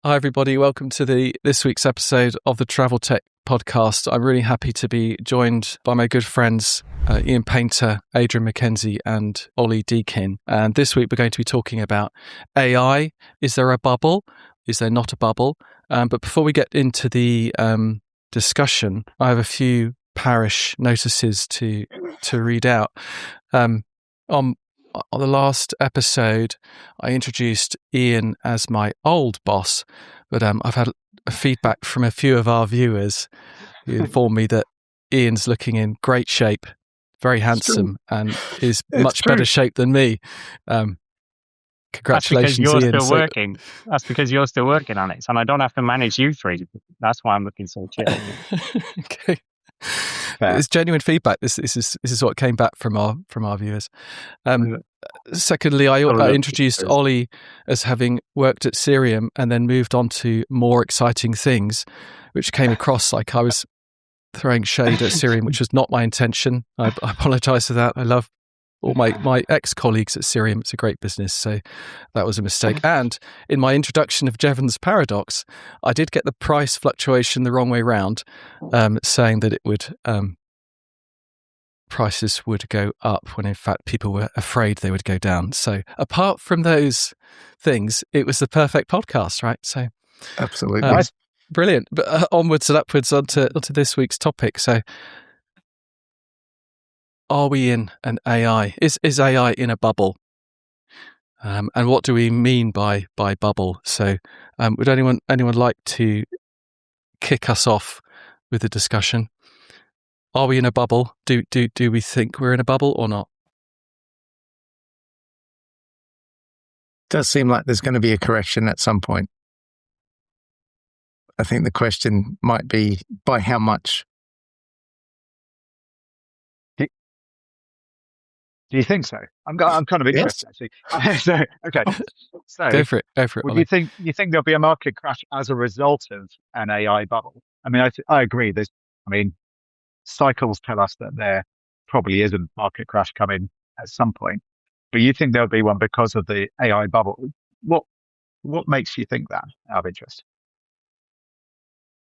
Hi, everybody. Welcome to this week's episode of the Travel Tech Podcast. I'm really happy to be joined by my good friends, Ian Painter, Adrian McKenzie, and Ollie Deakin. And this week we're going to be talking about AI. Is there a bubble? Is there not a bubble? But before we get into the discussion, I have a few parish notices to read out. On the last episode, I introduced Ian as my old boss, but I've had a feedback from a few of our viewers who informed me that Ian's looking in great shape, very handsome, and is much better shape than me. Congratulations, That's because you're Ian. still working. That's because you're still working on it, and I don't have to manage you three. That's why I'm looking so chill. Okay. It's genuine feedback. This is what came back from our viewers. Secondly, I introduced Ollie as having worked at Cerium and then moved on to more exciting things, which came across like I was throwing shade at Cerium, which was not my intention. I apologise for that. I love all my ex-colleagues at Cerium. It's a great business, so that was a mistake. And in my introduction of Jevons Paradox, I did get the price fluctuation the wrong way round, saying that it would prices would go up when in fact people were afraid they would go down. So apart from those things, it was the perfect podcast, right? So absolutely brilliant. But onwards and upwards onto this week's topic. So are we in an AI? Is AI in a bubble? And what do we mean by bubble? So would anyone like to kick us off with a discussion? Are we in a bubble? Do we think we're in a bubble or not? Does seem like there's going to be a correction at some point. I think the question might be by how much. Do you think so? I'm kind of interested, actually. So go for it. Well, do you think there'll be a market crash as a result of an AI bubble? I mean, I agree. Cycles tell us that there probably is a market crash coming at some point, but you think there'll be one because of the AI bubble. What makes you think that, out of interest?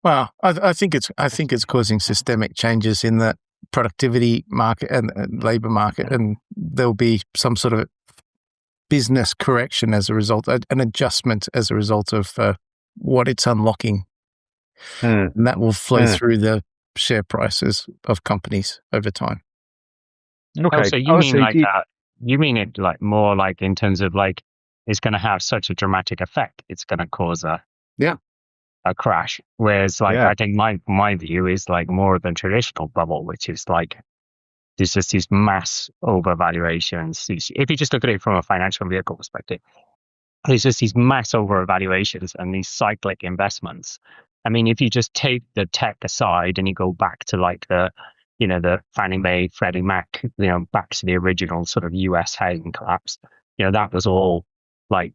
Well, I think it's causing systemic changes in the productivity market and labor market, and there'll be some sort of business correction as a result, an adjustment as a result of what it's unlocking, and that will flow through the share prices of companies over time. Okay. So you mean like that? You mean it like more like in terms of like it's going to have such a dramatic effect. It's going to cause a crash. Whereas I think my view is like more of the traditional bubble, which is like there's just these mass overvaluations. If you just look at it from a financial vehicle perspective, there's just these mass overvaluations and these cyclic investments. I mean, if you just take the tech aside and you go back to like the Fannie Mae, Freddie Mac, back to the original sort of US housing collapse, that was all like,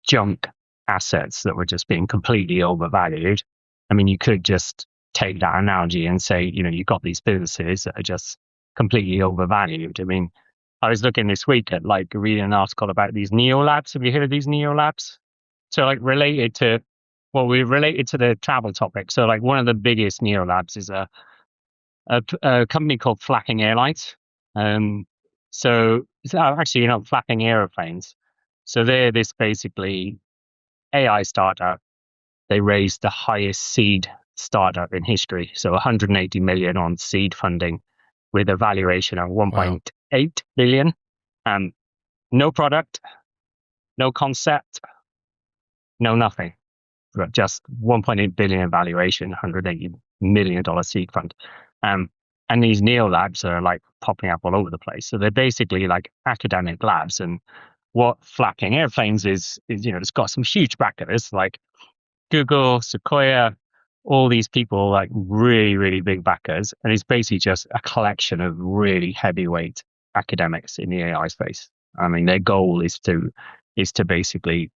junk assets that were just being completely overvalued. I mean, you could just take that analogy and say, you've got these businesses that are just completely overvalued. I mean, I was looking this week at like reading an article about these neolabs. Have you heard of these neolabs? So like related to the travel topic. So like one of the biggest neolabs is a company called Flapping Airlines. So actually, Flapping Aeroplanes. So they're this basically AI startup. They raised the highest seed startup in history. So 180 million on seed funding with a valuation of 1.8 billion. No product, no concept, no nothing. Just 1.8 billion valuation, $180 million seed fund. And these neo labs are like popping up all over the place. So they're basically like academic labs. And what Flapping Airplanes is it's got some huge backers like Google, Sequoia, all these people, like really, really big backers. And it's basically just a collection of really heavyweight academics in the AI space. I mean, their goal is to basically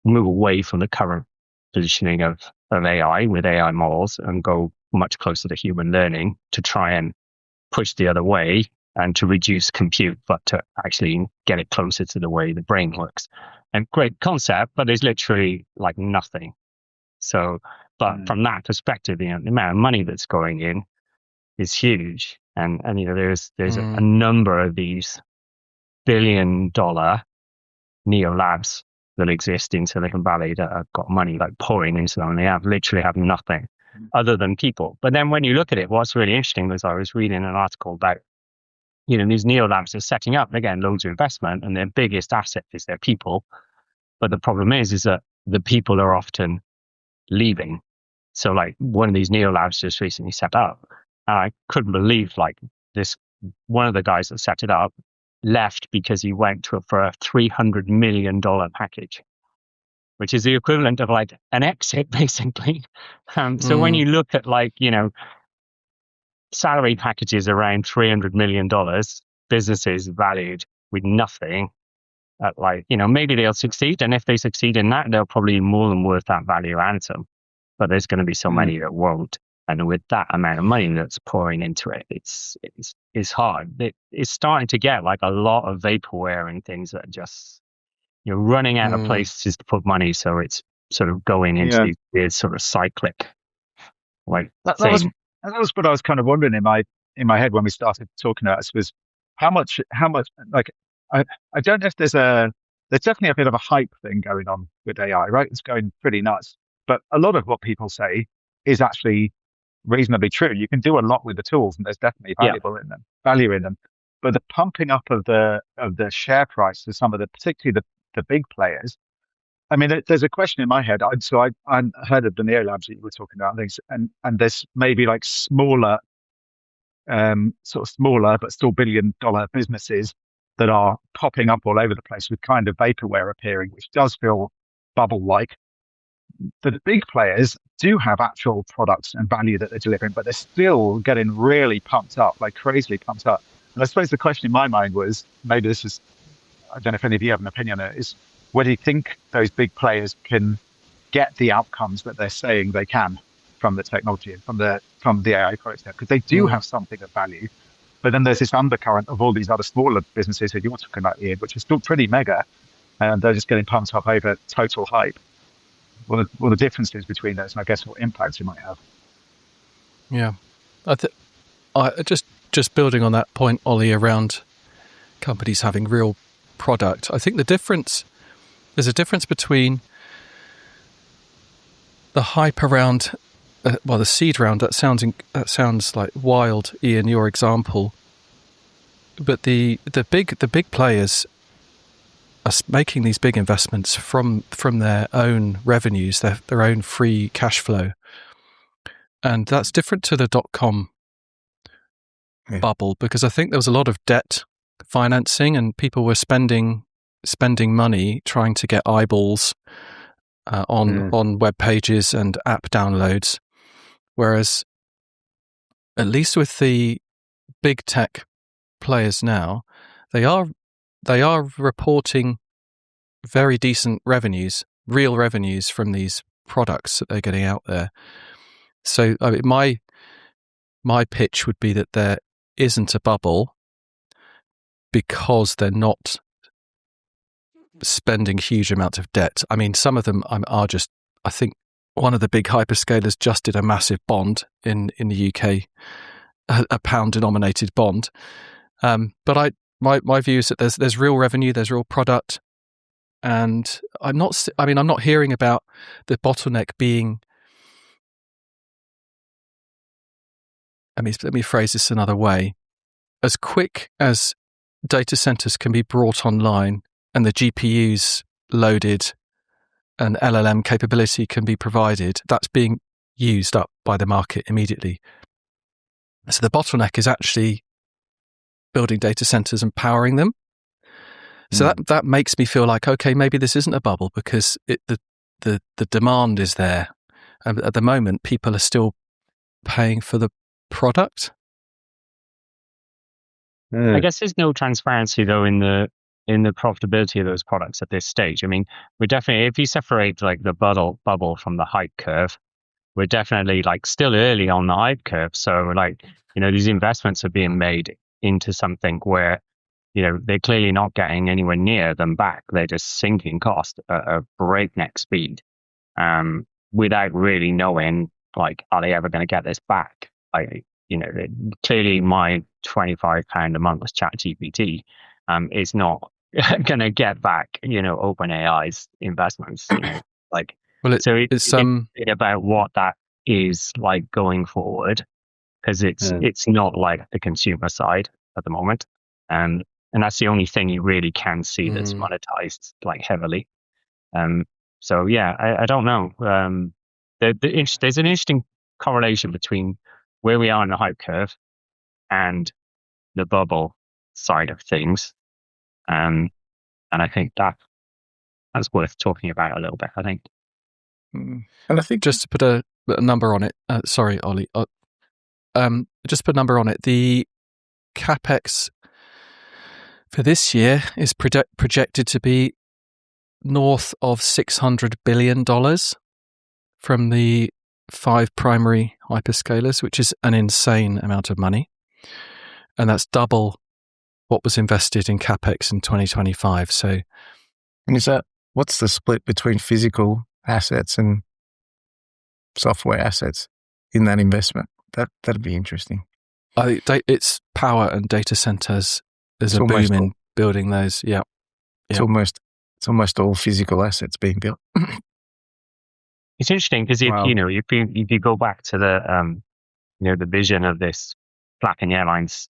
move away from the current positioning of AI with AI models and go much closer to human learning to try and push the other way and to reduce compute, but to actually get it closer to the way the brain works. And great concept, but there's literally like nothing So, but from that perspective, the amount of money that's going in is huge. And there's a number of these billion-dollar neo labs that exist in Silicon Valley that have got money like pouring into them, and they literally have nothing other than people. But then when you look at it, what's really interesting was I was reading an article about, these neo labs are setting up, they're getting loads of investment, and their biggest asset is their people. But the problem is that the people are often leaving. So like one of these neo labs just recently set up, and I couldn't believe one of the guys that set it up left because he went for a $300 million package, which is the equivalent of like an exit basically. So when you look at salary packages around $300 million, businesses valued with nothing at maybe they'll succeed. And if they succeed in that, they'll probably be more than worth that value item. But there's going to be so many that won't. And with that amount of money that's pouring into it, it's hard. It's starting to get like a lot of vaporware and things that are just running out of places to put money. So it's sort of going into these weird sort of cyclic that was what I was kind of wondering in my head when we started talking about this, was how much like I don't know if there's definitely a bit of a hype thing going on with AI, right? It's going pretty nuts. But a lot of what people say is actually reasonably true. You can do a lot with the tools, and there's definitely value in them. But the pumping up of the share price to some of particularly the big players. I mean, there's a question in my head. I heard of the neo labs that you were talking about, and there's maybe like smaller but still $billion businesses that are popping up all over the place with kind of vaporware appearing, which does feel bubble-like. The big players do have actual products and value that they're delivering, but they're still getting really pumped up, like crazily pumped up. And I suppose the question in my mind was, maybe this is, I don't know if any of you have an opinion on it, is whether you think those big players can get the outcomes that they're saying they can from the technology and from the AI products there, because they do have something of value. But then there's this undercurrent of all these other smaller businesses that you're talking about, Ian, which are still pretty mega, and they're just getting pumped up over total hype. What the differences between those, and I guess what impacts you might have. Yeah, I just building on that point, Ollie, around companies having real product. I think there's a difference between the hype around, the seed round. That sounds like wild, Ian, your example. But the big players are making these big investments from their own revenues, their own free cash flow, and that's different to the .com bubble, because I think there was a lot of debt financing and people were spending money trying to get eyeballs on web pages and app downloads, whereas at least with the big tech players now, they are reporting very decent revenues, real revenues from these products that they're getting out there. So I mean, my pitch would be that there isn't a bubble because they're not spending huge amounts of debt. I mean, some of them are just, I think one of the big hyperscalers just did a massive bond in the UK, a pound denominated bond. But my view is that there's real revenue, there's real product, and I'm not hearing about the bottleneck being. Let me phrase this another way. As quick as data centers can be brought online and the GPUs loaded and LLM capability can be provided, that's being used up by the market immediately. So the bottleneck is actually building data centers and powering them. So that makes me feel like, okay, maybe this isn't a bubble because the demand is there. And at the moment, people are still paying for the product. I guess there's no transparency though in the profitability of those products at this stage. I mean, we're definitely, if you separate like the bubble from the hype curve, we're definitely like still early on the hype curve. So like, these investments are being made into something where, they're clearly not getting anywhere near them back. They're just sinking cost at a breakneck speed. without really knowing, like, are they ever going to get this back? Clearly my £25 a month ChatGPT is not going to get back, OpenAI's investments, like, well, it's about what that is like going forward, because it's not like the consumer side at the moment. And that's the only thing you really can see that's monetized like heavily. So yeah, I don't know. There's an interesting correlation between where we are in the hype curve and the bubble side of things. And I think that's worth talking about a little bit, I think. And I think just to put a number on it, sorry, Ollie, just put a number on it. The CapEx for this year is projected to be north of $600 billion from the 5 primary hyperscalers, which is an insane amount of money. And that's double what was invested in CapEx in 2025. So, and what's the split between physical assets and software assets in that investment? That'd be interesting. It's power and data centers. There's a boom in building those. Yeah. It's almost all physical assets being built. It's interesting because if you go back to the vision of this Black & Airlines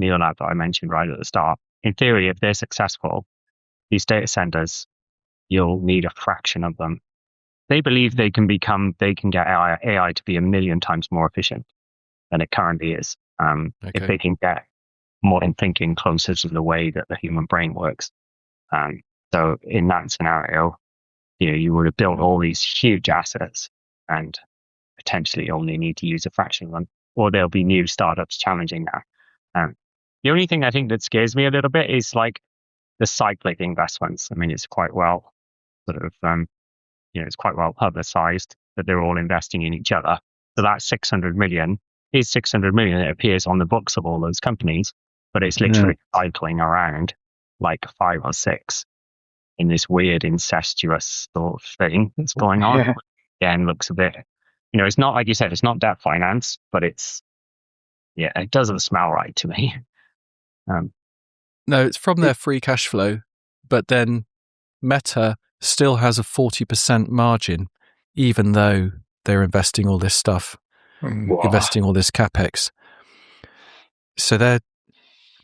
NeoLab that I mentioned right at the start, in theory, if they're successful, these data centers, you'll need a fraction of them. They believe they can get AI to be 1 million times more efficient than it currently is. If they can get modern thinking closer to the way that the human brain works. So in that scenario, you would have built all these huge assets and potentially only need to use a fraction of them, or there'll be new startups challenging that. The only thing I think that scares me a little bit is like the Cyclic investments. I mean, it's quite well it's quite well publicized that they're all investing in each other. So that 600 million is 600 million. It appears on the books of all those companies, but it's literally cycling around like 5 or 6 in this weird incestuous sort of thing that's going on. Yeah. Again, looks a bit, it's not, like you said, it's not debt finance, but it doesn't smell right to me. No, it's from their free cash flow, but then Meta still has a 40% margin, even though they're investing all this stuff, investing all this CapEx. So they're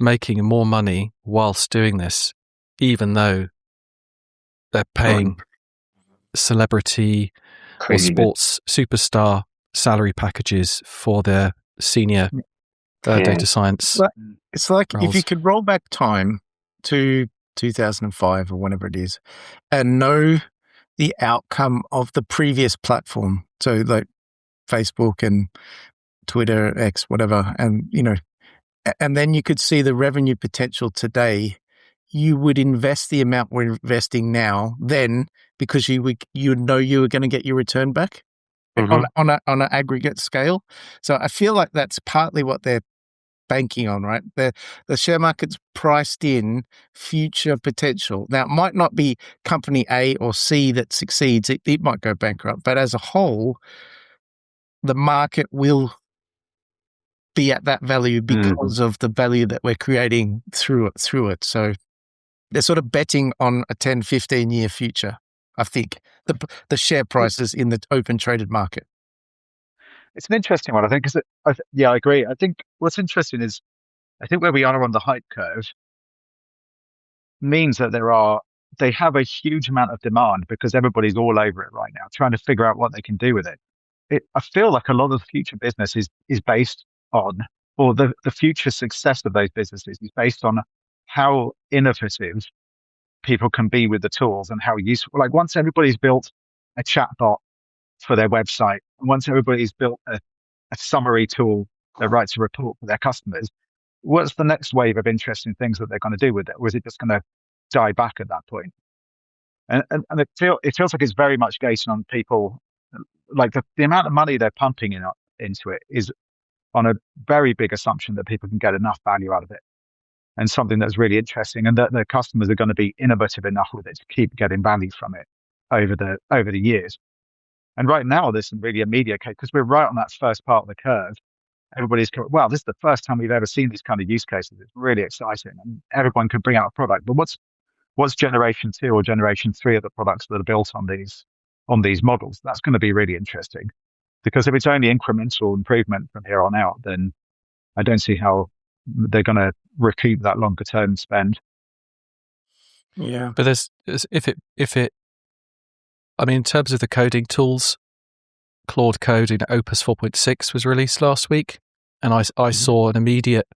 making more money whilst doing this, even though they're paying celebrity or sports superstar salary packages for their senior data science. It's like roles. If you could roll back time to 2005 or whenever it is, and know the outcome of the previous platform. So like Facebook and Twitter, X, whatever, and and then you could see the revenue potential today. You would invest the amount we're investing now, then, because you know you were going to get your return back on an aggregate scale. So I feel like that's partly what they're banking on, right? The share market's priced in future potential. Now, it might not be company A or C that succeeds. It might go bankrupt, but as a whole, the market will be at that value because of the value that we're creating through it. So they're sort of betting on a 10, 15-year future, I think, the share prices in the open traded market. It's an interesting one, I think, because I agree. I think what's interesting is, I think where we are on the hype curve means that they have a huge amount of demand because everybody's all over it right now, trying to figure out what they can do with it. I feel like a lot of the future business is based on, or the future success of those businesses is based on how innovative people can be with the tools and how useful. Like once everybody's built a chatbot for their website, and once everybody's built a summary tool that writes a report for their customers, what's the next wave of interesting things that they're going to do with it? Or is it just going to die back at that point? And it feels like it's very much gauged on people, like the amount of money they're pumping into it is on a very big assumption that people can get enough value out of it, and something that's really interesting, and that the customers are going to be innovative enough with it to keep getting value from it over the years. And right now, there's some really immediate case because we're right on that first part of the curve. Everybody's going, wow, this is the first time we've ever seen these kind of use cases. It's really exciting, and everyone could bring out a product. But what's generation 2 or generation 3 of the products that are built on these models? That's going to be really interesting, because if it's only incremental improvement from here on out, then I don't see how they're going to recoup that longer term spend. Yeah, but in terms of the coding tools, Claude Code in Opus 4.6 was released last week, and I saw an immediate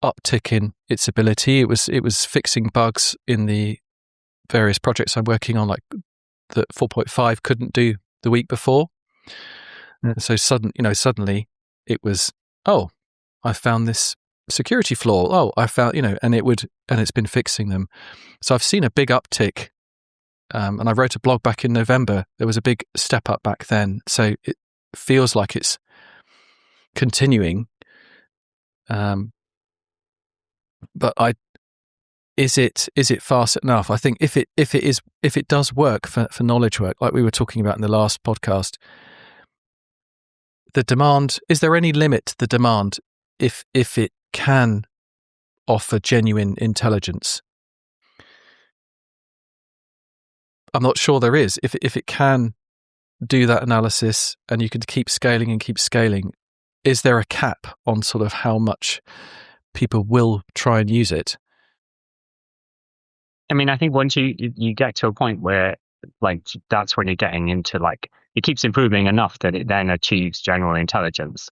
uptick in its ability. It was fixing bugs in the various projects I'm working on, like that 4.5 couldn't do the week before. So suddenly it was, oh, I found this security flaw. Oh, I found, and it's been fixing them. So I've seen a big uptick. And I wrote a blog back in November. There was a big step up back then. So it feels like it's continuing. But is it fast enough? I think if it does work for knowledge work, like we were talking about in the last podcast, the demand, is there any limit to the demand if it can offer genuine intelligence? I'm not sure there is. If it can do that analysis and you can keep scaling, is there a cap on sort of how much people will try and use it? I mean, I think once you get to a point where, like, that's when you're getting into, like, it keeps improving enough that it then achieves general intelligence.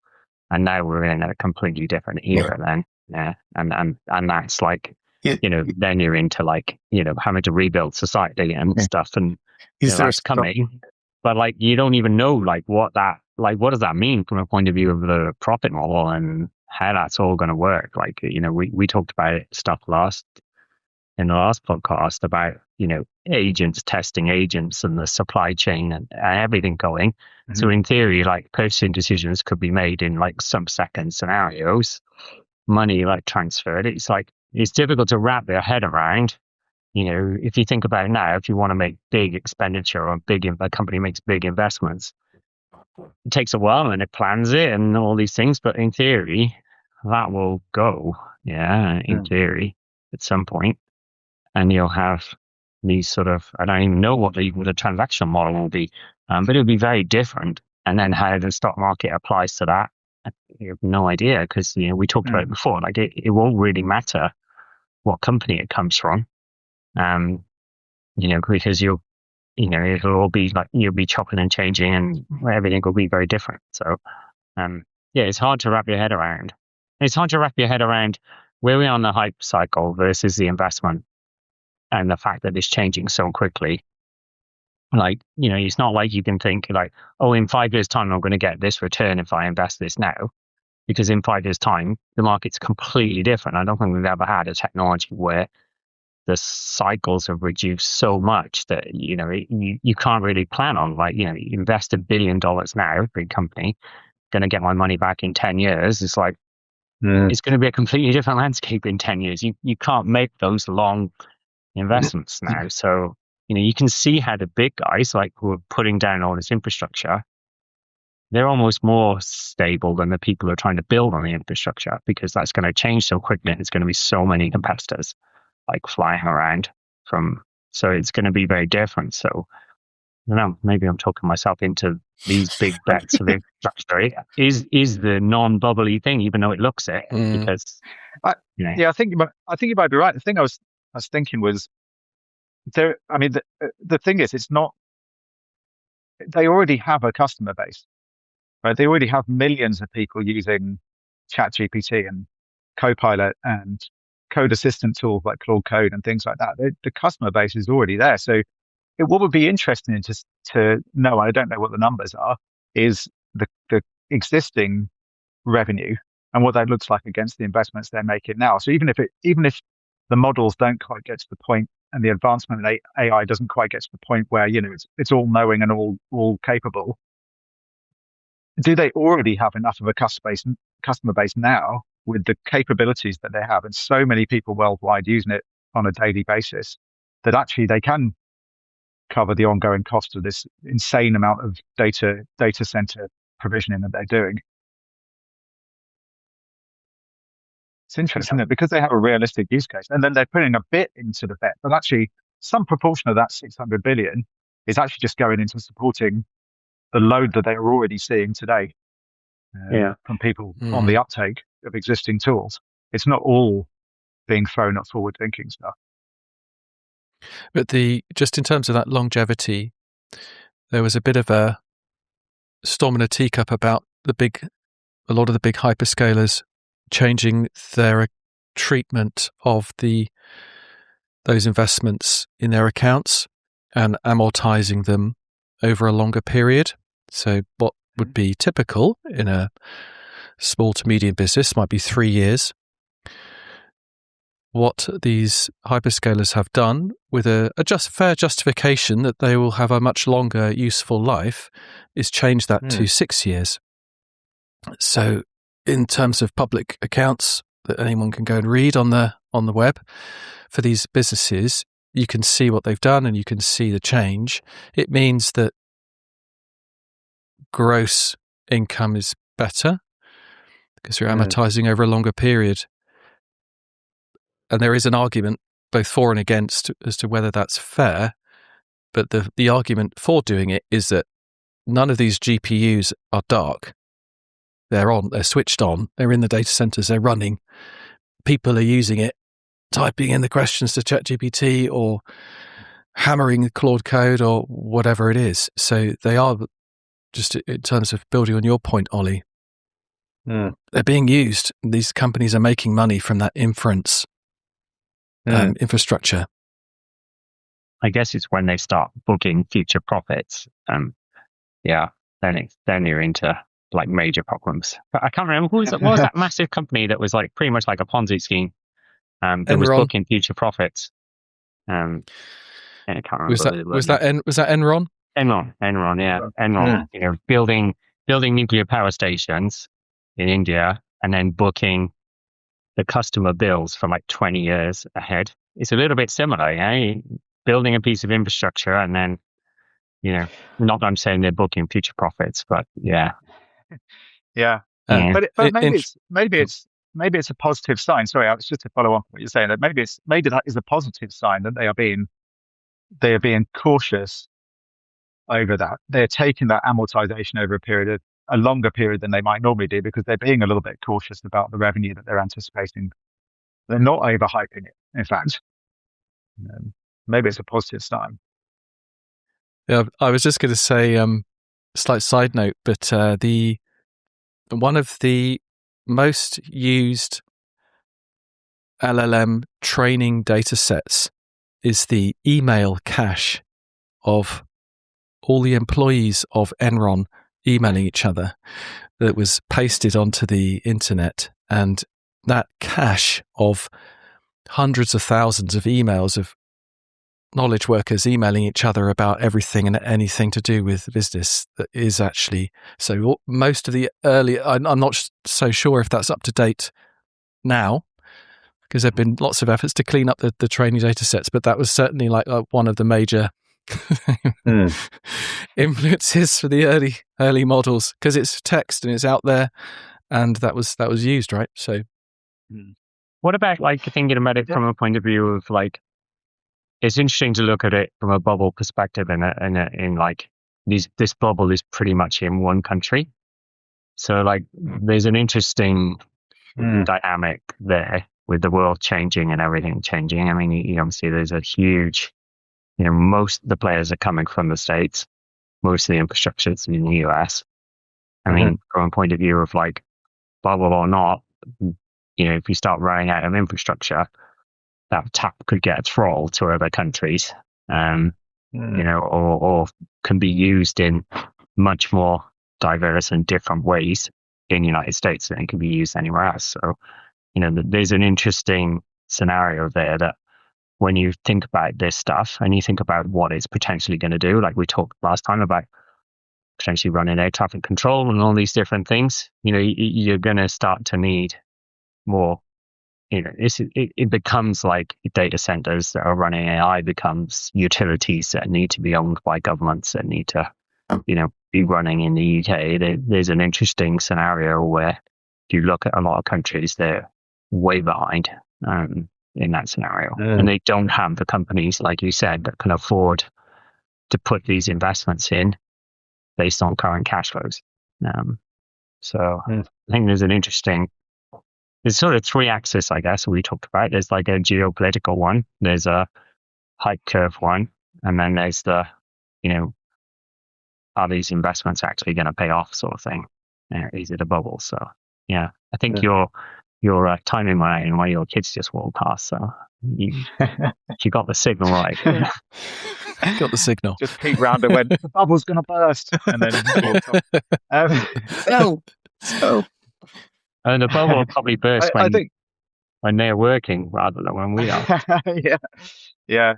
And now we're in a completely different era then. Yeah. And that's like, then you're into, like, having to rebuild society and stuff, and that's coming. But, like, you don't even know, like, what does that mean from a point of view of the profit model and how that's all going to work? Like, we talked about stuff in the last podcast about, agents testing agents and the supply chain and everything going. Mm-hmm. So in theory, like, purchasing decisions could be made in, like, sub-second scenarios, money, like, transferred. It's difficult to wrap their head around. If you think about it now, if you want to make big expenditure or a company makes big investments, it takes a while and it plans it and all these things. But in theory, that will go, in theory, at some point. And you'll have these sort of, I don't even know what the transaction model will be, but it'll be very different. And then how the stock market applies to that, you have no idea, because we talked about it before. Like, it won't really matter what company it comes from, because it'll all be like, you'll be chopping and changing, and everything will be very different. So, it's hard to wrap your head around. It's hard to wrap your head around where we are on the hype cycle versus the investment, and the fact that it's changing so quickly. Like, it's not like you can think like, oh, in 5 years' time, I'm going to get this return if I invest this now. Because in 5 years' time, the market's completely different. I don't think we've ever had a technology where the cycles have reduced so much that, you can't really plan on, like, you invest $1 billion now, big company, going to get my money back in 10 years. It's like, it's going to be a completely different landscape in 10 years. You can't make those long investments now. So, you can see how the big guys, like, who are putting down all this infrastructure, they're almost more stable than the people who are trying to build on the infrastructure, because that's going to change so quickly. And it's going to be so many competitors, like, flying around so it's going to be very different. So, I don't know, maybe I'm talking myself into these big bets of infrastructure. Is the non-bubbly thing, even though it looks it, because I think you might be right. The thing I was thinking was, there. I mean, the thing is, it's not. They already have a customer base, right? They already have millions of people using ChatGPT and Copilot and code assistant tools like Claude Code and things like that. The customer base is already there. So, what would be interesting to know, I don't know what the numbers are, is the existing revenue and what that looks like against the investments they're making now. So even if the models don't quite get to the point, and the advancement in AI doesn't quite get to the point where it's all knowing and all capable, do they already have enough of a customer base now with the capabilities that they have, and so many people worldwide using it on a daily basis, that actually they can cover the ongoing cost of this insane amount of data center provisioning that they're doing. It's interesting, isn't it? Because they have a realistic use case, and then they're putting a bit into the bet, but actually some proportion of that 600 billion is actually just going into supporting the load that they're already seeing today from people on the uptake of existing tools. It's not all being thrown at forward-thinking stuff. But just in terms of that longevity, there was a bit of a storm in a teacup about a lot of the big hyperscalers changing their treatment of those investments in their accounts and amortizing them over a longer period. So what would be typical in a small to medium business might be 3 years. What these hyperscalers have done with a fair justification that they will have a much longer useful life is change that to 6 years. So in terms of public accounts that anyone can go and read on the web for these businesses, you can see what they've done and you can see the change. It means that gross income is better because you're amortizing over a longer period. And there is an argument both for and against as to whether that's fair. But the argument for doing it is that none of these GPUs are dark. They're on, they're switched on, they're in the data centers, they're running. People are using it, typing in the questions to ChatGPT or hammering Claude code or whatever it is. So they are, just in terms of building on your point, Ollie, they're being used. These companies are making money from that inference infrastructure. I guess it's when they start booking future profits. Then you're into like major problems. But I can't remember what was that massive company that was like pretty much like a Ponzi scheme that was booking future profits. I can't remember. Was that Enron? Enron, yeah. Enron, you know, building nuclear power stations in India and then booking the customer bills for like 20 years ahead. It's a little bit similar, yeah. Building a piece of infrastructure and then, you know, not that I'm saying they're booking future profits, but yeah. Yeah. But maybe it's a positive sign. Sorry, Alex, just to follow on what you're saying, that maybe that is a positive sign that they are being cautious over that. They're taking that amortization over a longer period than they might normally do because they're being a little bit cautious about the revenue that they're anticipating. They're not overhyping it. In fact, maybe it's a positive sign. Yeah, I was just going to say, slight side note, but one of the most used LLM training data sets is the email cache of all the employees of Enron emailing each other that was pasted onto the internet. And that cache of hundreds of thousands of emails of knowledge workers emailing each other about everything and anything to do with business that is actually, so most of the early, I'm not so sure if that's up to date now, because there have been lots of efforts to clean up the training data sets, but that was certainly like one of the major influences for the early models, because it's text and it's out there, and that was used, right? So what about like thinking about it from a point of view of like, it's interesting to look at it from a bubble perspective, in like this bubble is pretty much in one country, so like there's an interesting dynamic there with the world changing and everything changing. I mean, you obviously there's a huge, you know, most of the players are coming from the States, most of the infrastructure is in the US. I mean, from a point of view of like bubble or not, you know, if you start running out of infrastructure, that tap could get a throttle to other countries, you know, or can be used in much more diverse and different ways in the United States than it can be used anywhere else. So, you know, there's an interesting scenario there that when you think about this stuff and you think about what it's potentially going to do, like we talked last time about potentially running air traffic control and all these different things, you know, you're going to start to need more it becomes like data centers that are running AI becomes utilities that need to be owned by governments that need to, be running in the UK. There's an interesting scenario where if you look at a lot of countries, they're way behind in that scenario. And they don't have the companies, like you said, that can afford to put these investments in based on current cash flows. So I think there's sort of three axes, I guess, we talked about. There's like a geopolitical one, there's a hype curve one, and then there's the, are these investments actually going to pay off sort of thing? Is it a bubble? So yeah, I think you're timing my and while your kids just walked past, so you got the signal right. Got the signal. Just peeked round and went, the bubble's going to burst, and then and the bubble will probably burst when they're working rather than when we are. Yeah.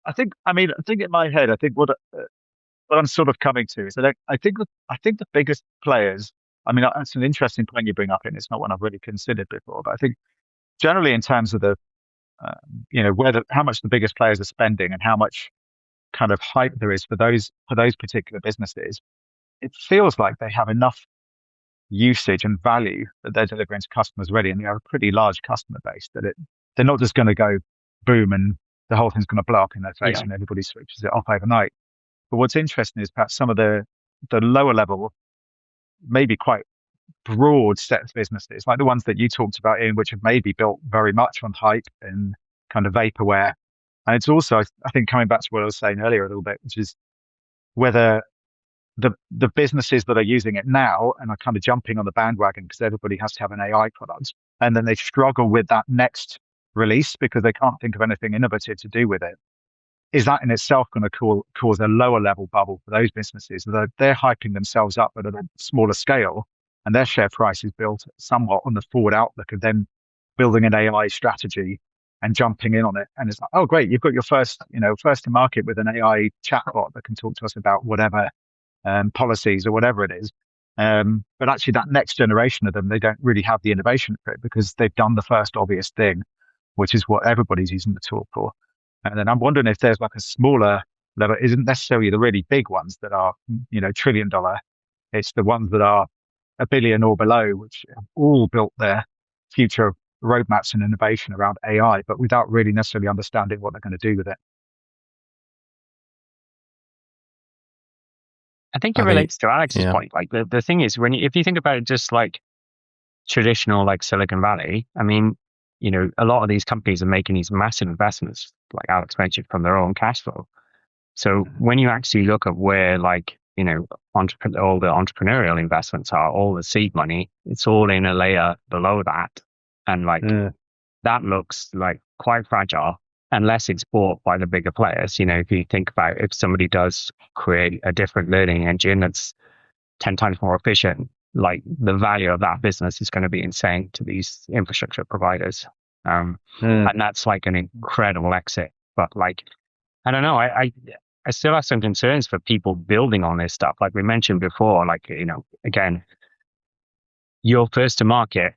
I think in my head, I think what I'm sort of coming to is that I think the biggest players. I mean, that's an interesting point you bring up, and it's not one I've really considered before. But I think generally, in terms of the, how much the biggest players are spending and how much kind of hype there is for those particular businesses, it feels like they have enough usage and value that they're delivering to customers already, and they have a pretty large customer base that they're not just going to go boom and the whole thing's going to blow up in their face and everybody switches it off overnight. But what's interesting is perhaps some of the lower level, maybe quite broad set of businesses, like the ones that you talked about, Ian, which have maybe built very much on hype and kind of vaporware. And it's also, I think, coming back to what I was saying earlier a little bit, which is whether the businesses that are using it now and are kind of jumping on the bandwagon because everybody has to have an AI product, and then they struggle with that next release because they can't think of anything innovative to do with it. Is that in itself going to cause a lower level bubble for those businesses? They're hyping themselves up at a smaller scale, and their share price is built somewhat on the forward outlook of them building an AI strategy and jumping in on it. And it's like, oh, great, you've got your first to market with an AI chatbot that can talk to us about whatever policies or whatever it is. But actually that next generation of them, they don't really have the innovation for it because they've done the first obvious thing, which is what everybody's using the tool for. And then I'm wondering if there's like a smaller level, isn't necessarily the really big ones that are, $1 trillion. It's the ones that are $1 billion or below, which have all built their future roadmaps and innovation around AI, but without really necessarily understanding what they're going to do with it. I think it relates to Alex's point. Like the thing is, if you think about it, just like traditional, like Silicon Valley, I mean, a lot of these companies are making these massive investments, like Alex mentioned, from their own cash flow. So when you actually look at where, like, all the entrepreneurial investments are, all the seed money, it's all in a layer below that. And like that looks like quite fragile unless it's bought by the bigger players. If you think about if somebody does create a different learning engine that's 10 times more efficient, like the value of that business is going to be insane to these infrastructure providers. And that's like an incredible exit. But like, I don't know, I still have some concerns for people building on this stuff. Like we mentioned before, like, again, you're first to market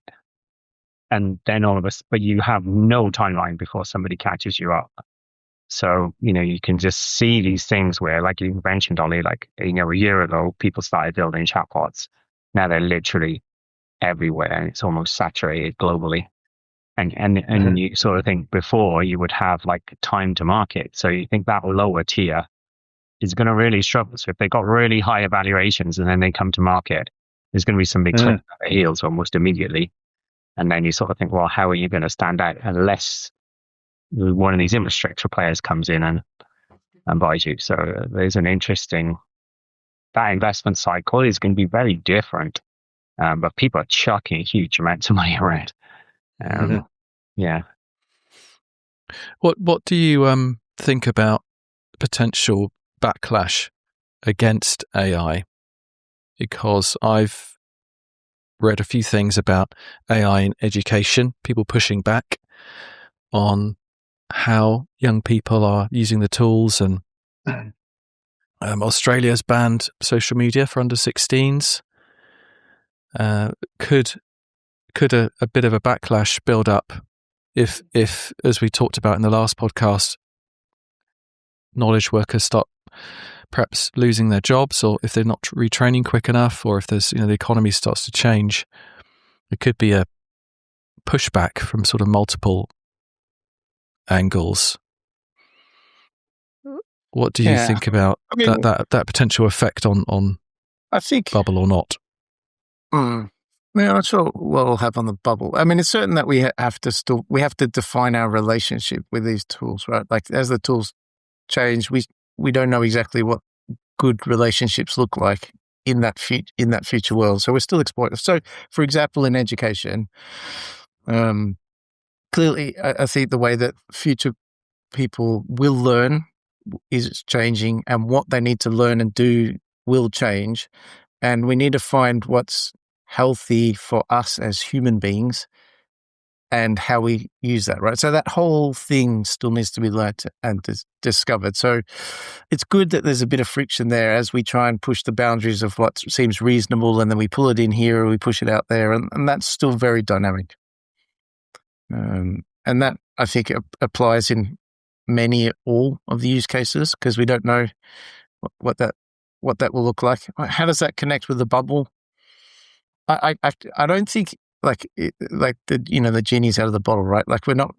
and then but you have no timeline before somebody catches you up. So, you can just see these things where, like you mentioned, Ollie, like, a year ago, people started building chatbots. Now they're literally everywhere and it's almost saturated globally. And you sort of think before you would have like time to market. So you think that lower tier is going to really struggle. So if they got really high evaluations and then they come to market, there's going to be some big cliff at the heels almost immediately. And then you sort of think, well, how are you going to stand out unless one of these infrastructure players comes in and buys you? So there's an interesting, that investment cycle is going to be very different. But people are chucking huge amounts of money around. Yeah. What do you think about potential backlash against AI? Because I've read a few things about AI in education, people pushing back on how young people are using the tools, and Australia's banned social media for under 16s. Could a bit of a backlash build up if as we talked about in the last podcast, knowledge workers start perhaps losing their jobs, or if they're not retraining quick enough, or if there's the economy starts to change, it could be a pushback from sort of multiple angles. What do you think about that potential effect on I think bubble or not? I'm not sure what will have on the bubble. I mean, it's certain that we have to define our relationship with these tools, right? Like as the tools change, we don't know exactly what good relationships look like in that future world. So we're still exploiting. So, for example, in education, clearly, I think the way that future people will learn is changing, and what they need to learn and do will change. And we need to find what's healthy for us as human beings and how we use that, right? So that whole thing still needs to be learnt and discovered. So it's good that there's a bit of friction there as we try and push the boundaries of what seems reasonable, and then we pull it in here or we push it out there, and that's still very dynamic. And that, I think, applies in all of the use cases, because we don't know what that will look like. How does that connect with the bubble? I don't think like the genie's out of the bottle, right? Like we're not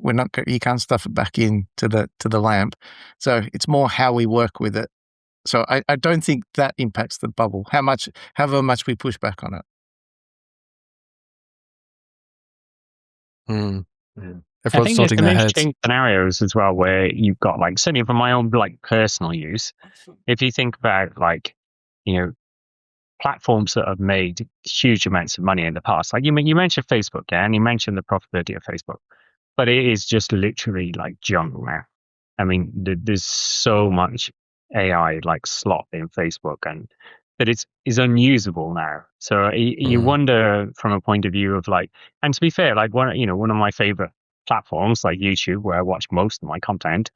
you can't stuff it back in to the lamp. So it's more how we work with it. So I don't think that impacts the bubble. However much we push back on it. I think there's some interesting scenarios as well where you've got, like, certainly from my own like personal use, if you think about like, platforms that have made huge amounts of money in the past, like you mentioned Facebook, and you mentioned the profitability of Facebook, but it is just literally like junk now. I mean, there's so much AI like slop in Facebook, and that it's unusable now. So you wonder from a point of view of like, and to be fair, like one of my favorite platforms like YouTube, where I watch most of my content,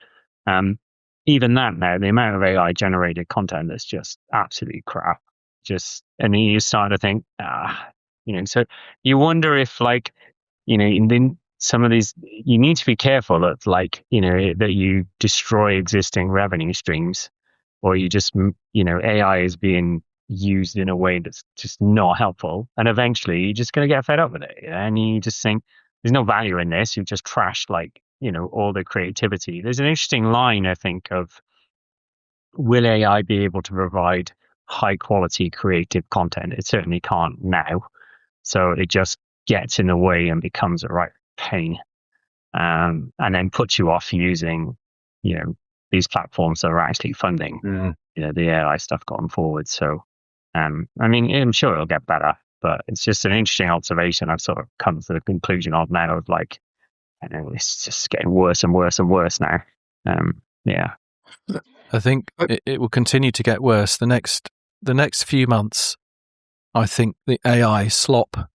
even that now, the amount of AI generated content that's just absolutely crap. And then you start to think, so you wonder if, like, and then some of these, you need to be careful that, like, that you destroy existing revenue streams, or you just, AI is being used in a way that's just not helpful. And eventually you're just going to get fed up with it. And you just think, there's no value in this. You've just trashed, like, all the creativity. There's an interesting line, I think, of, will AI be able to provide high quality creative content? It certainly can't now. So it just gets in the way and becomes a right pain. And then puts you off using, these platforms that are actually funding, the AI stuff going forward. So, I mean, I'm sure it'll get better, but it's just an interesting observation I've sort of come to the conclusion of now, of like, it's just getting worse and worse and worse now. I think it will continue to get worse. The next few months, I think the AI slop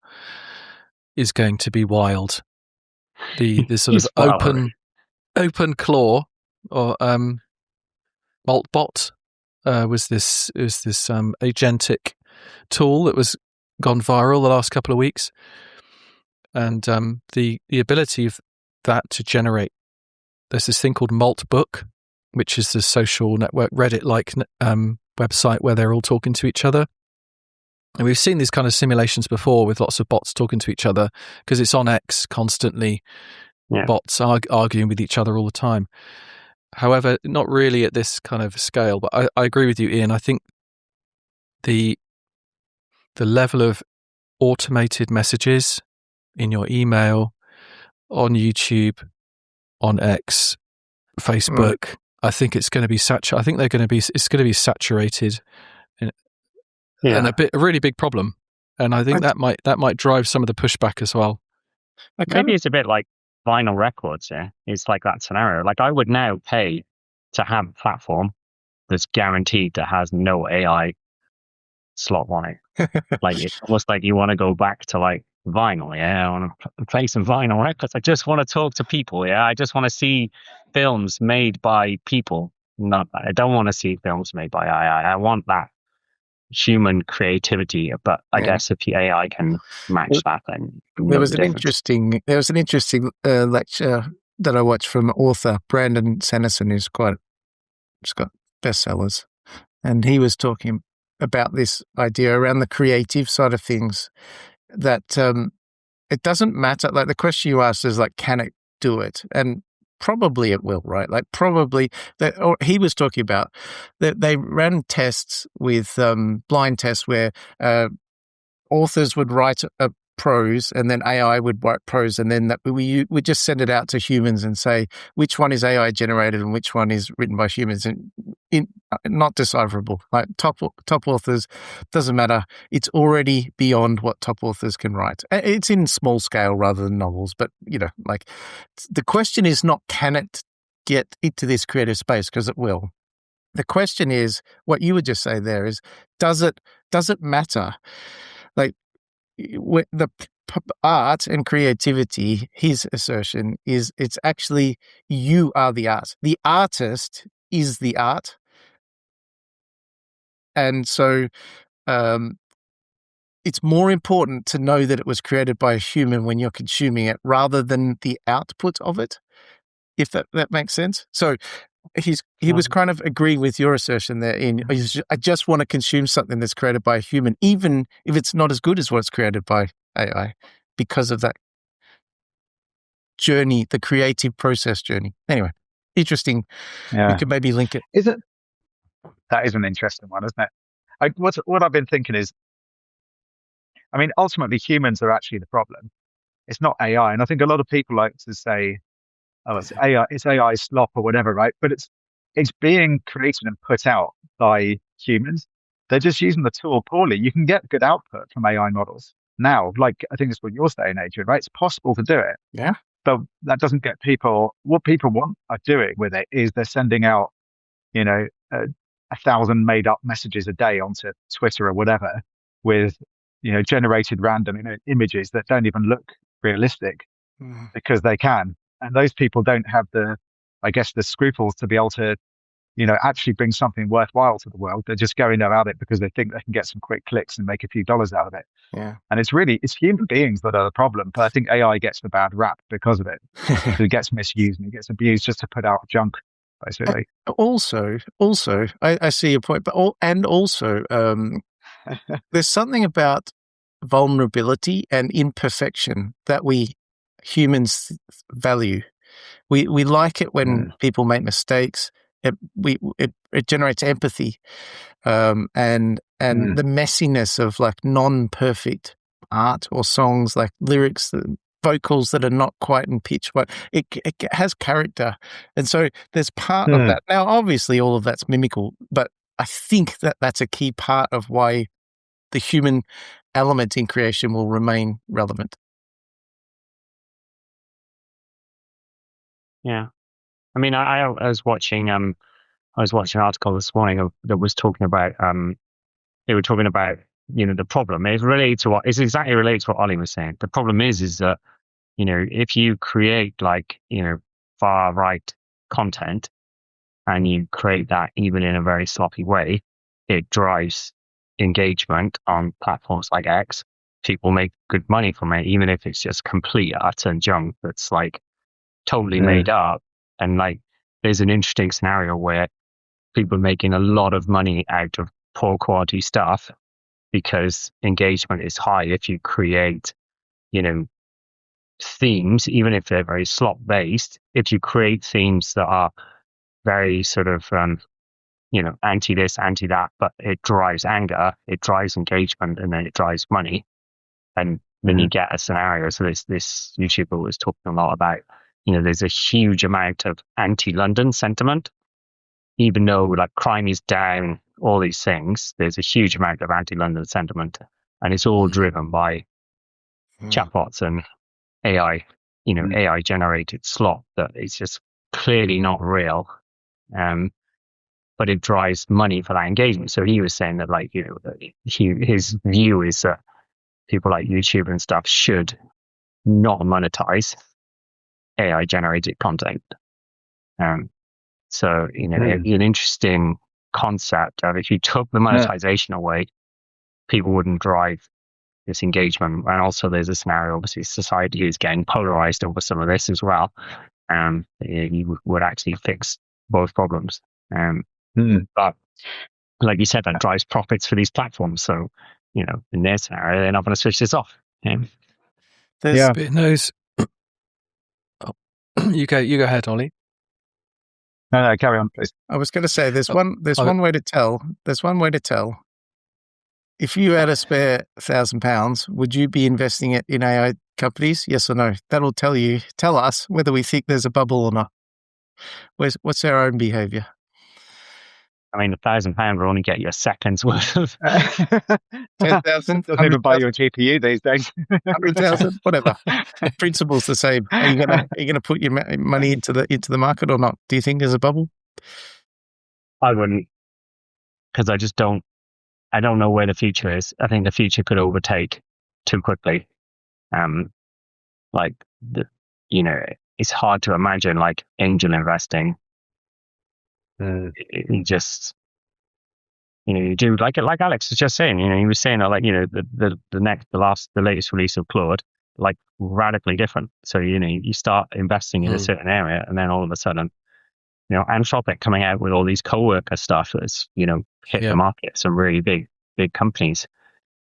is going to be wild. The sort of open claw or Maltbot was this agentic tool that was gone viral the last couple of weeks, and the ability of that to generate. There's this thing called Maltbook, which is the social network Reddit-like website where they're all talking to each other. And we've seen these kind of simulations before with lots of bots talking to each other, because it's on X constantly. Yeah. Bots arguing with each other all the time. However, not really at this kind of scale. But I agree with you, Ian. I think the level of automated messages in your email, on YouTube, on X, Facebook, I think it's going to be I think it's going to be saturated, and a really big problem. And I think that might drive some of the pushback as well. Maybe it's a bit like vinyl records. Yeah, it's like that scenario. Like, I would now pay to have a platform that's guaranteed that has no AI slot on it. Like, it's almost like you want to go back to like vinyl. Yeah, I want to play some vinyl records. I just want to talk to people. Yeah, I just want to see films made by people. I don't want to see films made by AI. I want that. human creativity. But I guess if the AI can match that, then there was an interesting lecture that I watched from author Brandon Sanderson, who's got bestsellers, and he was talking about this idea around the creative side of things, that it doesn't matter. Like the question you asked is like, can it do it? And probably it will, right? Like probably that. Or he was talking about that they ran tests with blind tests where authors would write a prose and then AI would write prose, and then we would just send it out to humans and say which one is AI generated and which one is written by humans, and not decipherable. Like top authors, doesn't matter. It's already beyond what top authors can write. It's in small scale rather than novels, but like the question is not can it get into this creative space, because it will. The question is what you would just say there is, does it matter? Like the art and creativity, his assertion is it's actually you are the art. The artist is the art. And so it's more important to know that it was created by a human when you're consuming it rather than the output of it, if that makes sense. So he was kind of agreeing with your assertion there I just want to consume something that's created by a human, even if it's not as good as what's created by AI, because of that journey, the creative process journey. Anyway, interesting. Yeah. We could maybe link it. Is it? That is an interesting one, isn't it? What I've been thinking is, I mean, ultimately humans are actually the problem. It's not AI. And I think a lot of people like to say, oh, it's AI slop or whatever, right? But it's being created and put out by humans. They're just using the tool poorly. You can get good output from AI models now. Like, I think it's what you're saying, Adrian, right? It's possible to do it. Yeah. But that doesn't get people, what people are doing with it is they're sending out, 1,000 made up messages a day onto Twitter or whatever with, generated random images that don't even look realistic because they can. And those people don't have the scruples to be able to, actually bring something worthwhile to the world. They're just going about it because they think they can get some quick clicks and make a few dollars out of it. Yeah. And it's human beings that are the problem. But I think AI gets the bad rap because of it. It gets misused and it gets abused just to put out junk, basically. Also, I see your point, but also, there's something about vulnerability and imperfection that we humans value. We like it when people make mistakes. It generates empathy, and the messiness of like non-perfect art or songs, like lyrics, vocals that are not quite in pitch, but it has character, and so there's part of that. Now, obviously, all of that's mimical, but I think that that's a key part of why the human element in creation will remain relevant. Yeah, I mean, I was watching an article this morning that was talking about they were talking about the problem. It's exactly related to what Ollie was saying. The problem is that if you create far right content and you create that even in a very sloppy way, it drives engagement on platforms like X. People make good money from it, even if it's just complete utter junk that's like totally made up. And there's an interesting scenario where people are making a lot of money out of poor quality stuff because engagement is high. If you create, themes, even if they're very slop based, if you create themes that are very sort of, anti this, anti that, but it drives anger, it drives engagement, and then it drives money. And then you get a scenario. So this YouTuber was talking a lot about, there's a huge amount of anti-London sentiment, even though crime is down, all these things, there's a huge amount of anti-London sentiment, and it's all driven by chatbots and AI, AI generated slop that is just clearly not real. But it drives money for that engagement. So he was saying that his view is that people like YouTube and stuff should not monetize AI generated content. So, an interesting concept of if you took the monetization away, people wouldn't drive this engagement. And also there's a scenario, obviously society is getting polarized over some of this as well. You would actually fix both problems. But like you said, that drives profits for these platforms. So, in their scenario, they're not going to switch this off. There's a bit knows. You go ahead, Ollie. No, carry on, please. I was going to say there's one way to tell. There's one way to tell. If you had a spare £1,000, would you be investing it in AI companies? Yes or no? That'll tell us whether we think there's a bubble or not. What's our own behavior? I mean, £1,000 will only get you a second's worth of 10,000. Doesn't even buy you a GPU these days. 100,000, whatever. Principle's the same. Are you gonna put your money into the market or not? Do you think there's a bubble? I wouldn't, because I don't know where the future is. I think the future could overtake too quickly. It's hard to imagine like angel investing. You just, you do like Alex was just saying. He was saying that the latest release of Claude, like radically different. So you start investing in a certain area, and then all of a sudden, Anthropic coming out with all these coworker stuff that's hit the market. Some really big companies.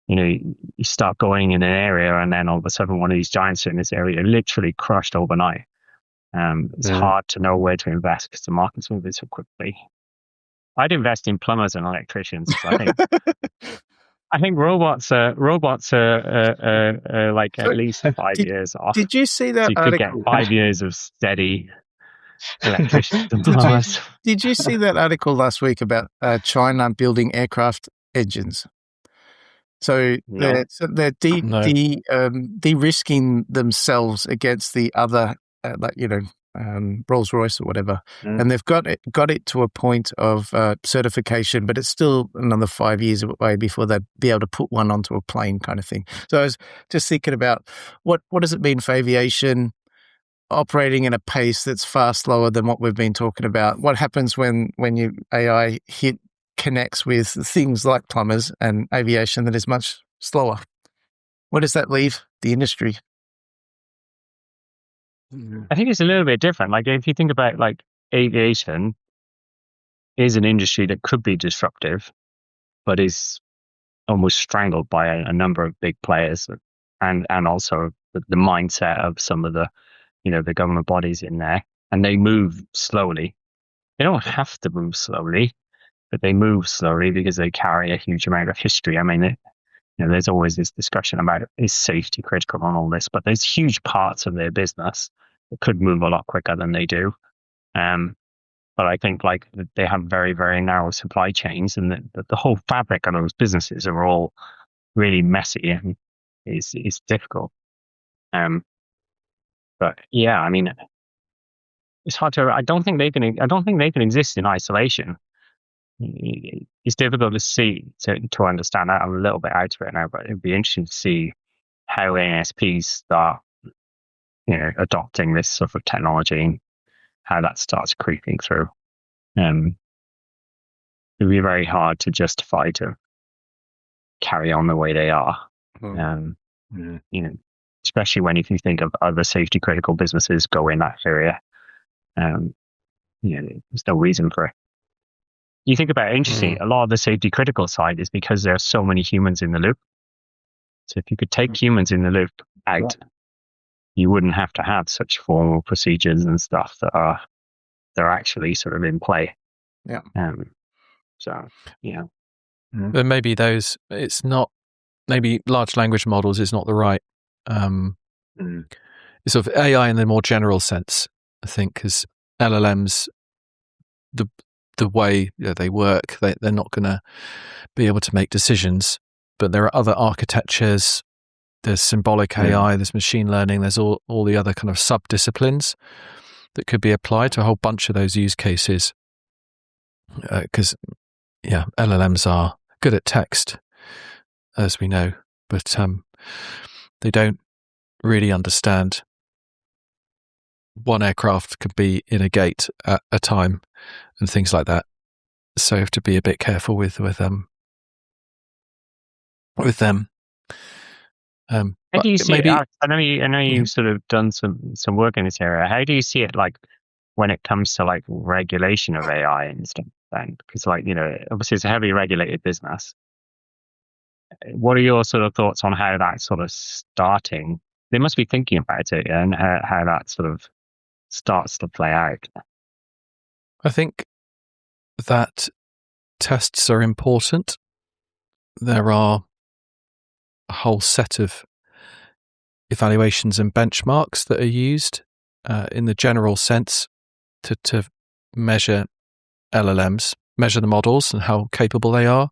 You start going in an area, and then all of a sudden, one of these giants in this area literally crushed overnight. It's hard to know where to invest because the market's moving so quickly. I'd invest in plumbers and electricians. I think robots are like at least 5 years off. Did you see that? So you could get 5 years of steady electricians and plumbers. Did you see that article last week about China building aircraft engines? So they're de-risking themselves against the other, Rolls Royce or whatever, and they've got it to a point of certification, but it's still another 5 years away before they'd be able to put one onto a plane, kind of thing. So I was just thinking about what does it mean for aviation operating at a pace that's far slower than what we've been talking about? What happens when your AI connects with things like plumbers and aviation that is much slower? Where does that leave the industry? I think it's a little bit different. Like if you think about like aviation is an industry that could be disruptive, but is almost strangled by a number of big players, and also the mindset of some of the the government bodies in there, and they move slowly. They don't have to move slowly, but they move slowly because they carry a huge amount of history. I mean, there's always this discussion about is safety critical on all this, but there's huge parts of their business that could move a lot quicker than they do. But I think like they have very, very narrow supply chains, and the whole fabric of those businesses are all really messy and is difficult. But yeah, I mean, it's hard to. I don't think they can exist in isolation. It's difficult to understand that. I'm a little bit out of it now, but it'd be interesting to see how ASPs start, adopting this sort of technology and how that starts creeping through. It'd be very hard to justify to carry on the way they are. Especially if you think of other safety critical businesses go in that area. There's no reason for it. You think about it, interesting, a lot of the safety critical side is because there are so many humans in the loop. So if you could take humans in the loop out, you wouldn't have to have such formal procedures and stuff that they're actually sort of in play. Yeah. But maybe maybe large language models is not the right, it's sort of AI in the more general sense, I think, because LLMs, the way they work, they're not going to be able to make decisions. But there are other architectures. There's symbolic AI. There's machine learning. There's all the other kind of sub-disciplines that could be applied to a whole bunch of those use cases. Because LLMs are good at text, as we know, but they don't really understand. One aircraft could be in a gate at a time and things like that. So you have to be a bit careful with with them. How do you see maybe, it? I know you've sort of done some work in this area. How do you see it, like, when it comes to like regulation of AI and stuff? Then, because obviously it's a heavily regulated business. What are your sort of thoughts on how that's sort of starting? They must be thinking about it and how that sort of starts to play out. I think that tests are important. There are a whole set of evaluations and benchmarks that are used in the general sense to measure LLMs, measure the models and how capable they are.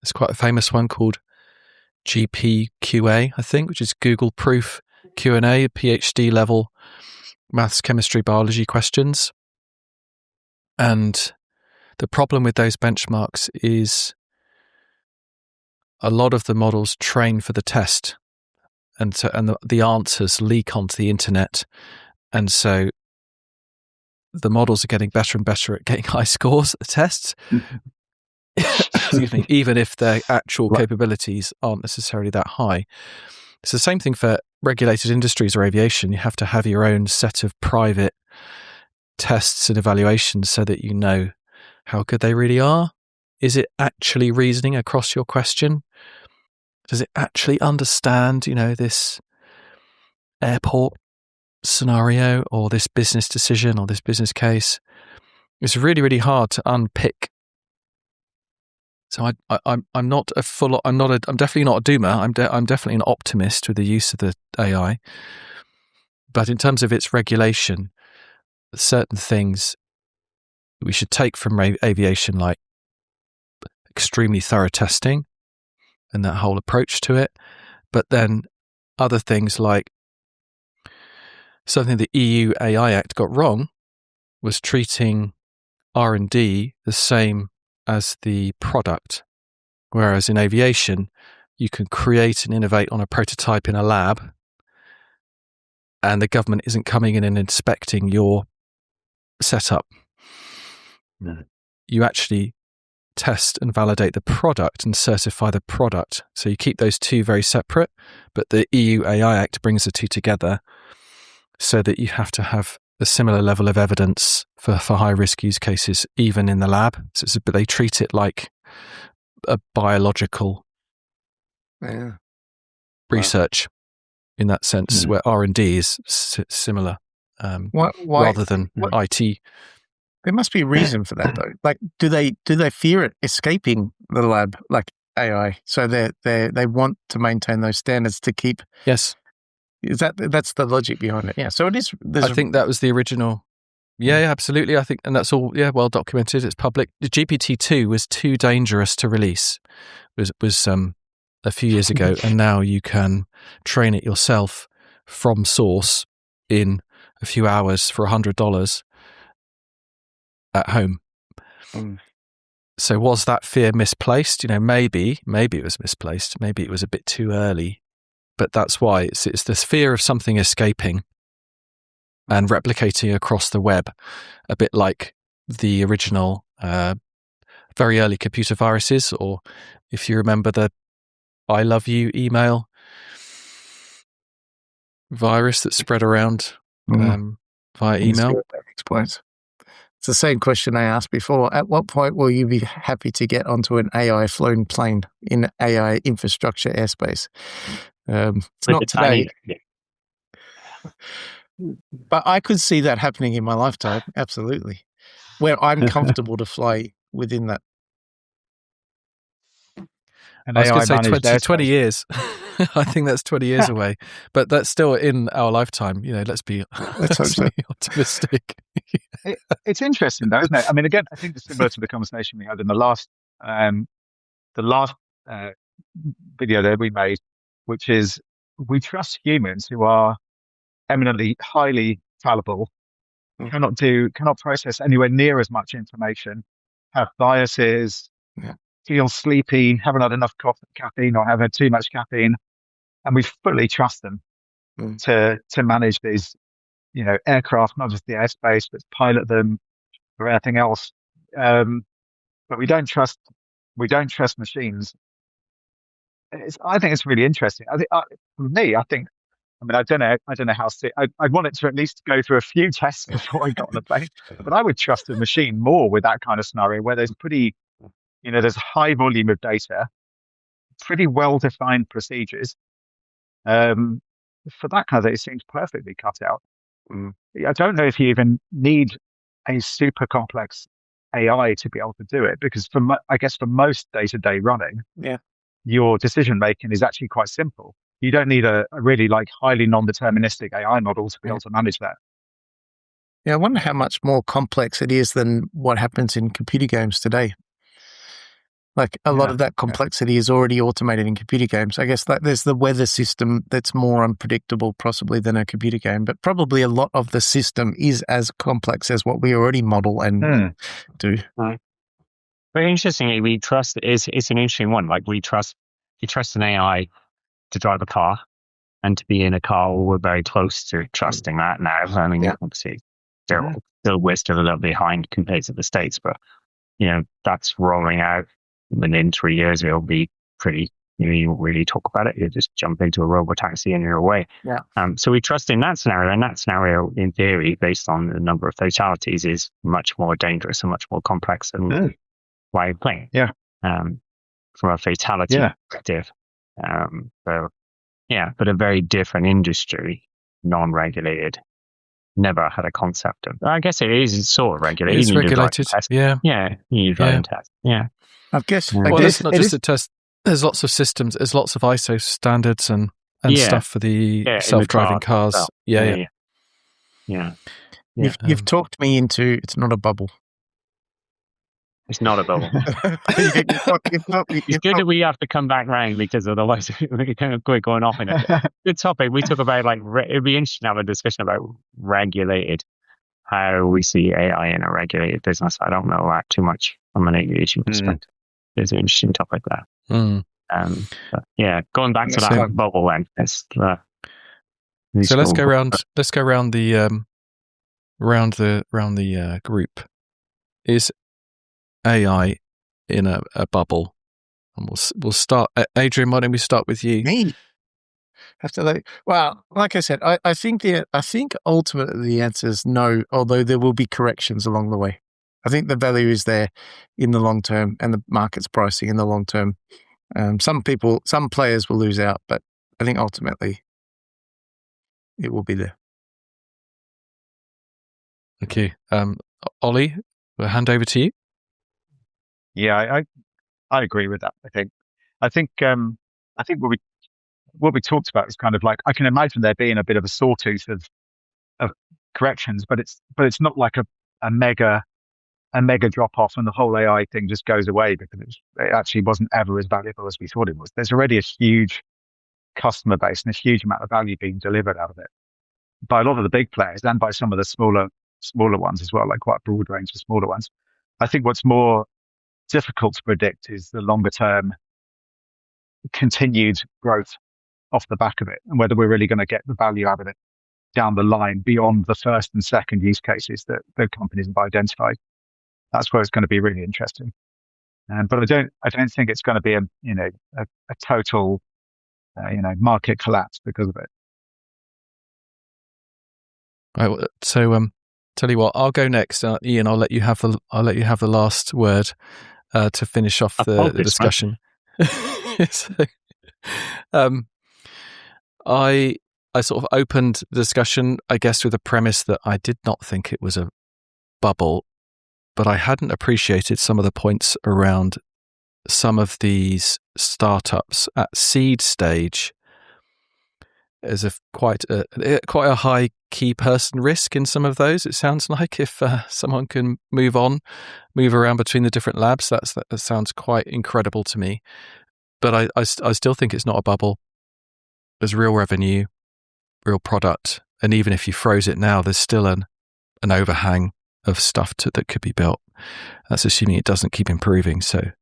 There's quite a famous one called GPQA, I think, which is Google Proof Q&A, PhD level maths, chemistry, biology questions. And the problem with those benchmarks is a lot of the models train for the test, and the answers leak onto the internet, and so the models are getting better and better at getting high scores at the tests. Excuse me, even if their actual capabilities aren't necessarily that high. It's the same thing for regulated industries or aviation. You have to have your own set of private tests and evaluations so that you know how good they really are. Is it actually reasoning across your question? Does it actually understand, this airport scenario or this business decision or this business case? It's really, really hard to unpick. So I'm definitely not a doomer. I'm definitely an optimist with the use of the AI. But in terms of its regulation, certain things we should take from aviation, like extremely thorough testing and that whole approach to it. But then other things like something the EU AI Act got wrong was treating R&D the same as the product. Whereas in aviation, you can create and innovate on a prototype in a lab, and the government isn't coming in and inspecting your setup. No. You actually test and validate the product and certify the product. So you keep those two very separate, but the EU AI Act brings the two together so that you have to have a similar level of evidence for high-risk use cases, even in the lab. But they treat it like a biological research in that sense, where R&D is similar rather than IT. There must be a reason for that, though. Like, do they fear it escaping the lab, like AI? So they want to maintain those standards to keep. Yes, that's the logic behind it? Yeah. So it is. I think that was the original. Yeah, absolutely. I think, and that's all. Yeah, well documented. It's public. The GPT-2 was too dangerous to release. Was a few years ago, and now you can train it yourself from source in a few hours for $100 at home. So was that fear misplaced? Maybe it was misplaced. Maybe it was a bit too early. But that's why it's this fear of something escaping and replicating across the web, a bit like the original very early computer viruses, or if you remember the I love you email virus that spread around via email. That explains. It's the same question I asked before. At what point will you be happy to get onto an AI flown plane in AI infrastructure airspace? It's not today. But I could see that happening in my lifetime, absolutely, where I'm comfortable to fly within that. I was going to say 20 years. I think that's 20 years away, but that's still in our lifetime. Let's be optimistic. It's interesting, though, isn't it? I mean, again, I think it's similar to the conversation we had in the last video that we made, which is we trust humans who are eminently highly fallible, cannot process anywhere near as much information, have biases, feel sleepy, haven't had enough caffeine or have had too much caffeine, and we fully trust them to manage these, aircraft, not just the airspace, but pilot them or anything else. But we don't trust machines I think it's really interesting. For me, I don't know how. I'd want it to at least go through a few tests before I got on the plane. But I would trust a machine more with that kind of scenario where there's there's high volume of data, pretty well-defined procedures. For that kind of thing, it seems perfectly cut out. I don't know if you even need a super complex AI to be able to do it, because I guess for most day-to-day running, your decision making is actually quite simple. You don't need a really highly non-deterministic AI model to be able to manage that. Yeah, I wonder how much more complex it is than what happens in computer games today. A lot of that complexity is already automated in computer games. I guess there's the weather system that's more unpredictable possibly than a computer game, but probably a lot of the system is as complex as what we already model and do. Very interestingly, we trust it's an interesting one. You trust an AI to drive a car and to be in a car. We're very close to trusting that now. I mean, obviously, we're still a little behind compared to the States, but that's rolling out. Within 3 years, it'll be pretty. You won't really talk about it. You just jump into a robotaxi and you're away. Yeah. So we trust in that scenario, and that scenario, in theory, based on the number of fatalities, is much more dangerous and much more complex than why you're playing. Yeah. From a fatality perspective. But a very different industry, non-regulated. Never had a concept of. I guess it is. It's sort of regulated. It's regulated. Yeah. Yeah. You need driving test. Yeah. I guess it's not just a test. There's lots of systems. There's lots of ISO standards and stuff for the self-driving cars. Yeah. You've talked me into it's not a bubble. It's not a bubble. It's good that we have to come back round, because otherwise we're kind of going off in a good topic. We talk about it'd be interesting to have a discussion about regulated, how we see AI in a regulated business. I don't know that too much from an aviation perspective. It's an interesting topic there. Going back to that bubble then. So let's go around. Let's go around the group. Is AI in a bubble? And we'll start. Adrian, why don't we start with you? Me. Well, like I said, I think ultimately the answer is no. Although there will be corrections along the way. I think the value is there in the long term, and the market's pricing in the long term. Some players will lose out, but I think ultimately it will be there. Okay, Ollie, we'll hand over to you. Yeah, I agree with that. I think what we talked about is kind of I can imagine there being a bit of a sawtooth of corrections, but it's not like a mega drop off and the whole AI thing just goes away, because it actually wasn't ever as valuable as we thought it was. There's already a huge customer base and a huge amount of value being delivered out of it by a lot of the big players and by some of the smaller ones as well, quite a broad range of smaller ones. I think what's more difficult to predict is the longer term continued growth off the back of it, and whether we're really going to get the value out of it down the line beyond the first and second use cases that the companies have identified. That's where it's going to be really interesting. But I don't think it's going to be a total market collapse because of it. Right, so tell you what, I'll go next. Ian, I'll let you have the last word to finish off the discussion. I sort of opened the discussion, I guess, with a premise that I did not think it was a bubble, but I hadn't appreciated some of the points around some of these startups at seed stage as quite a high key person risk in some of those. It sounds like if someone can move around between the different labs, that sounds quite incredible to me. But I still think it's not a bubble. There's real revenue, real product, and even if you froze it now, there's still an overhang of stuff that could be built. That's assuming it doesn't keep improving. So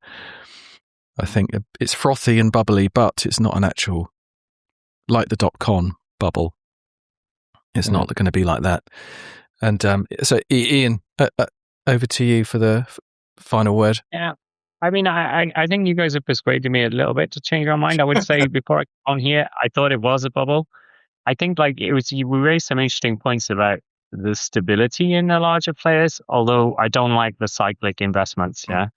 I think it's frothy and bubbly, but it's not an actual, like the .com bubble. It's not going to be like that. And so Ian, over to you for the final word. Yeah. I mean, I think you guys have persuaded me a little bit to change our mind. I would say before I come on here, I thought it was a bubble. I think we raised some interesting points about the stability in the larger players, although I don't like the cyclic investments. Yeah.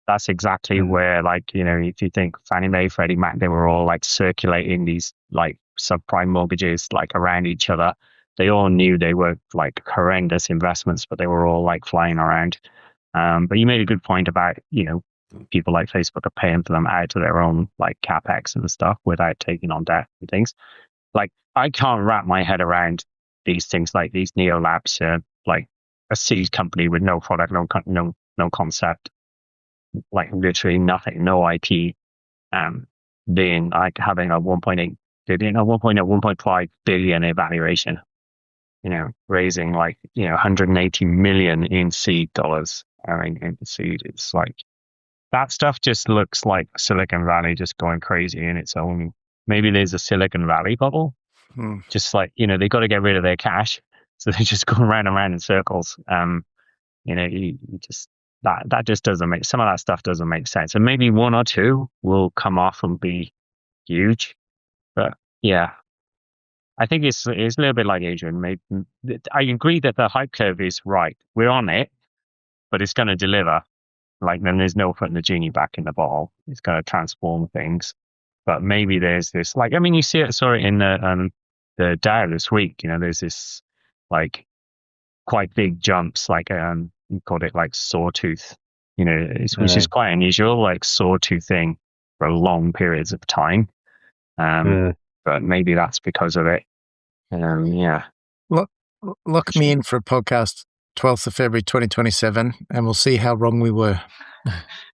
That's exactly where, if you think Fannie Mae, Freddie Mac, they were all circulating these subprime mortgages around each other. They all knew they were horrendous investments, but they were all flying around. But you made a good point about, people like Facebook are paying for them out of their own CapEx and stuff without taking on debt and things. I can't wrap my head around these things these Neo Labs, a seed company with no product, no concept, literally nothing, no IP, being having a 1.8 billion, 1.5 billion evaluation, raising 180 million in seed dollars. In seed, it's that stuff just looks like Silicon Valley just going crazy in its own. Maybe there's a Silicon Valley bubble. Just they got to get rid of their cash, so they just go round and round in circles. You just that just doesn't make, some of that stuff doesn't make sense. And maybe one or two will come off and be huge, but yeah, I think it's a little bit like Adrian. Maybe I agree that the hype curve is right. We're on it, but it's going to deliver. Then there's no putting the genie back in the bottle. It's going to transform things. But maybe there's this, you saw it in the Dow this week. There's this quite big jumps, you called it sawtooth, which is quite unusual, sawtoothing for long periods of time. But maybe that's because of it. Yeah. Lock me in for a podcast 12th of February 2027, and we'll see how wrong we were.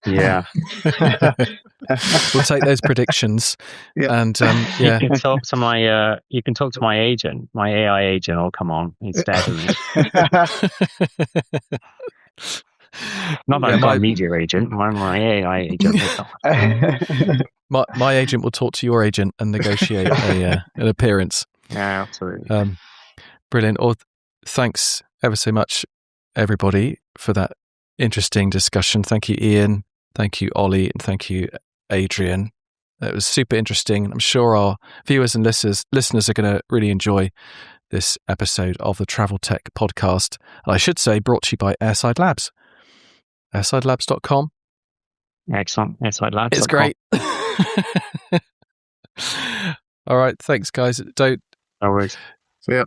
Yeah. We'll take those predictions. And you can talk to my agent, my AI agent. Oh, come on, he's dead. Not my media agent, my AI agent. My agent will talk to your agent and negotiate an appearance. Yeah, absolutely. Brilliant. Thanks ever so much, everybody, for that interesting discussion. Thank you, Ian. Thank you, Ollie, and thank you, Adrian. It was super interesting. I'm sure our viewers and listeners are going to really enjoy this episode of the Travel Tech Podcast. And I should say, brought to you by Airside Labs. AirsideLabs.com. Excellent. AirsideLabs.com. It's great. All right. Thanks, guys. No worries. See ya.